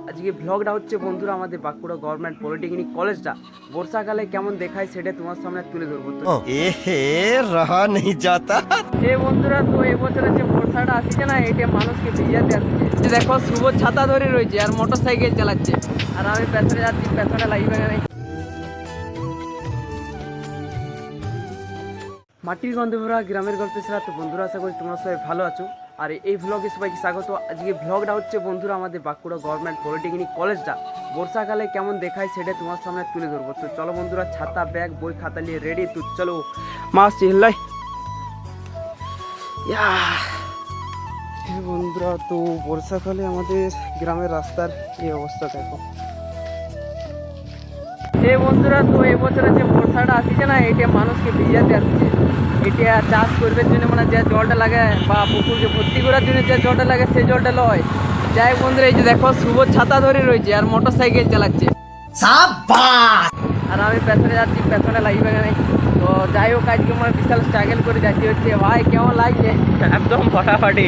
আজকে ব্লগটা হচ্ছে বন্ধুরা আমাদের বাঁকুড়া গভর্নমেন্ট পলিটেকনিক কলেজটা বর্ষাকালে কেমন দেখায় সেটা তোমার সামনে তুলে ধরবো। তো रहा नहीं जाता। এই বন্ধুরা, তো এই বছরের যে বর্ষাটা আসছে না, এটা মানুষকে ভিজাতে আসছে। যে দেখো শুভ ছাতা ধরে রয়েছে আর মোটর সাইকেল চালাচ্ছে, আর আমি পেছনে যাচ্ছি, পেছনে লাগবে না। মাটির গন্ধে ভরা গ্রামের গল্পে ছাড়া। তো বন্ধুরা, আশা করি তোমরা সবাই ভালো আছো। আর এই ভ্লগে সবাইকে স্বাগত। আজকে ভ্লগটা হচ্ছে বন্ধুরা আমাদের বাঁকুড়া গভর্নমেন্ট পলিটেকনিক কলেজটা বর্ষাকালে কেমন দেখায় সেটা তোমার সামনে তুলে ধরবো। তো চলো বন্ধুরা, ছাতা ব্যাগ বই খাতা নিয়ে রেডি। তো চলো মাস চিল্লাই বন্ধুরা। তো বর্ষাকালে আমাদের গ্রামের রাস্তার এই অবস্থা দেখো। এই বন্ধুরা, তো এই বছরের যে বর্ষাটা আসছে না, এটা মানুষকে ভিজাতে আসছে। এটা চাষ করবার জন্য মানে যে জলটা লাগে বা পুকুরকে ভর্তি করার জন্য যে জলটা লাগে সেই জলটা লয়। যাই হোক বন্ধুরা, এই যে দেখো শুভ ছাতা ধরে রয়েছে আর মোটর সাইকেল চালাচ্ছে, আর আমি পেছনে যাচ্ছি, পেছনে লাগবে না। তো যাই হোক, আজকে মানে বিশাল স্ট্রাগল করে যাচ্ছি হচ্ছে। ভাই কেমন লাগছে? একদম ফাটাফাটি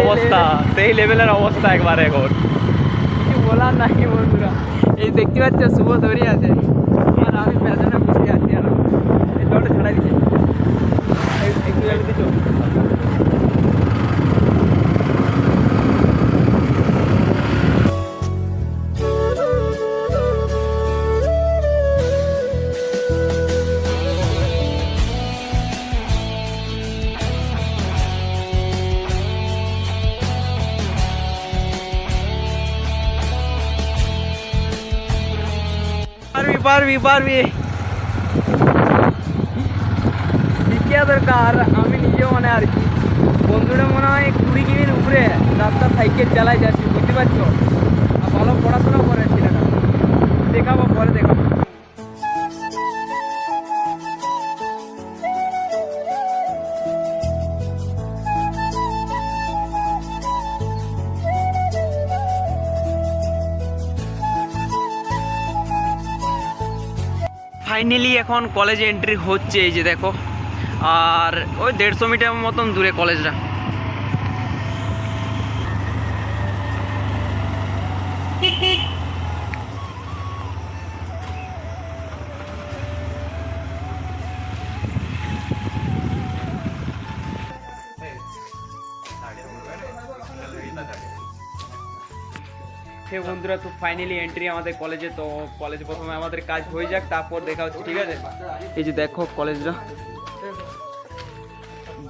অবস্থা, সেই লেভেলের অবস্থা একবার এখন কিছু বলার নাই বন্ধুরা। এই দেখতে পাচ্ছ শুভ ধরে আছে আর আমি পেছনে বসে আছি। আর এই জলটা ছাড়াই দিচ্ছে একটু দিচ্ছ। পারবি পারবি শিখিয়া দরকার। আমি নিজেও মানে আর কি বন্ধুরা মনে হয় 20 কিমির উপরে রাস্তা সাইকেল চালাই যাচ্ছি, বুঝতে পারছো। আর ভালো পড়াশোনা করে ছেলেটা, দেখাবো পরে দেখাবো। ফাইনালি এখন কলেজে এন্ট্রি হচ্ছে, এই যে দেখো। আর ওই 150 মিটার মতন দূরে কলেজটা। হে বন্ধুরা, তো ফাইনালি এন্ট্রি আমাদের কলেজে। তো কলেজে প্রথমে আমাদের কাজ হয়ে যাক, তারপর দেখা হচ্ছে, ঠিক আছে। এই যে দেখো কলেজটা।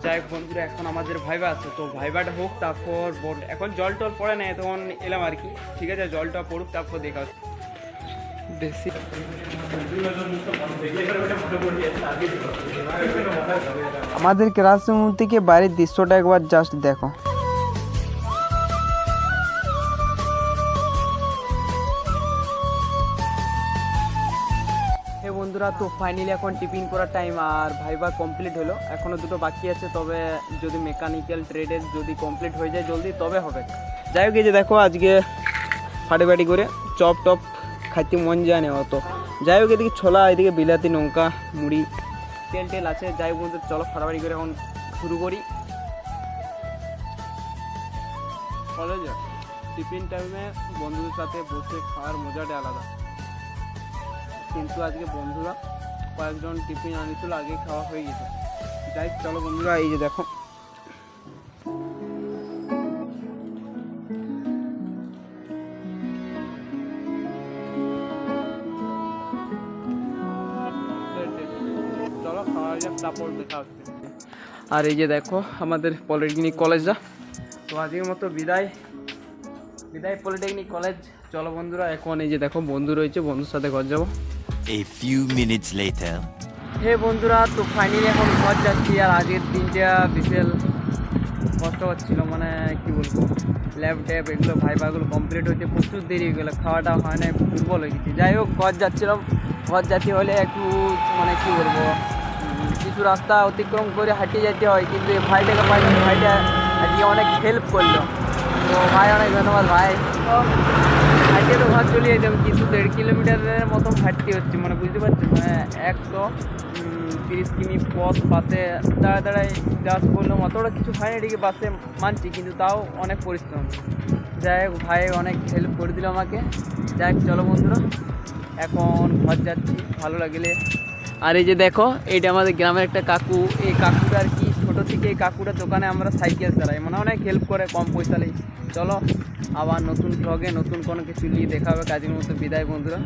যাই হোক বন্ধুরা, এখন আমাদের ভাইবা আছে, তো ভাইবাটা হোক, তারপর এখন জল টল পড়ে না, তখন এলাম আর কি, ঠিক আছে। জলটা পড়ুক, তারপর দেখা হচ্ছে। বেশি আমাদের ক্লাসরুম থেকে বাইরের দৃশ্যটা একবার জাস্ট দেখো। বন্ধুরা, তো ফাইনালি এখন টিফিন করার টাইম, আর ভাইবা কমপ্লিট হলো, এখনও দুটো বাকি আছে। তবে যদি মেকানিক্যাল ট্রেডের যদি কমপ্লিট হয়ে যায় জলদি, তবে হবে। যাই হোক, এই যে দেখো আজকে ফাটাফাটি করে চপ টপ খাইতে মন যায় না অত। যাই হোক, এদিকে ছোলা, এদিকে বিলাতি, লঙ্কা, মুড়ি, তেল টেল আছে। যাই হোক বন্ধু, চলো ফাটাফাটি করে এখন শুরু করি। কলেজে টিফিন টাইমে বন্ধুদের সাথে বসে খাওয়ার মজাটা আলাদা, কিন্তু আজকে বন্ধুরা কয়েকজন টিফিন আনিছিল, আগে খাওয়া হয়ে গেছে। যাই চলো বন্ধুরা, এই যে দেখো চলো খাওয়া যাক, তারপর দেখা হচ্ছে। আর এই যে দেখো আমাদের পলিটেকনিক কলেজটা। তো আজকের মতো বিদায় পলিটেকনিক কলেজ। চলো বন্ধুরা, এখন এই যে দেখো বন্ধু রয়েছে, বন্ধুর সাথে ঘর যাবো। A few minutes later. হে বন্ধুরা, তো ফাইনালি এখন ঘর যাচ্ছি। আর আগের দিনটা বিশাল কষ্ট হচ্ছিলো, মানে কি বলবো, ল্যাব ট্যাব এগুলো ভাইবাগুলো কমপ্লিট হয়েছে, প্রচুর দেরি হয়ে গেলো, খাওয়াটা হয় না, দুর্বল হয়ে গেছি। যাই হোক, ঘর যাচ্ছিলাম। ঘর যেতে হলে একটু মানে কি বলবো, কিছু রাস্তা অতিক্রম করে হাঁটিয়ে যেতে হয়, কিন্তু এই ভাইটাকে পাইনি। ভাইটা আজকে অনেক হেল্প করলো, তো ভাই অনেক ধন্যবাদ ভাই। হাঁটে তো ঘর চলে যেতাম, কিন্তু 1.5 কিলোমিটারের মতো হাঁটতে হচ্ছে, মানে বুঝতে পারছো, মানে 130 কিমি পথ বাসে দাঁড়ায় দাঁড়ায় চাষ করলাম। অতটা কিছু হয় না, এদিকে বাসে মানছি, কিন্তু তাও অনেক পরিশ্রম। যাই হোক ভাই অনেক হেল্প করে দিল আমাকে। যাই হোক চলো বন্ধুরা, এখন ঘর যাচ্ছি ভালো লাগলে। আর এই যে দেখো, এইটা আমাদের গ্রামের একটা কাকু। এই কাকুটা আর কি ছোটো থেকে এই কাকুটার দোকানে আমরা সাইকেল চালাই, মানে অনেক হেল্প করে কম পয়সা নেই। চলো আবার নতুন ব্লগে নতুন কোনো কিছু নিয়ে দেখা হবে। কাজের মতো বিদায় বন্ধুরা।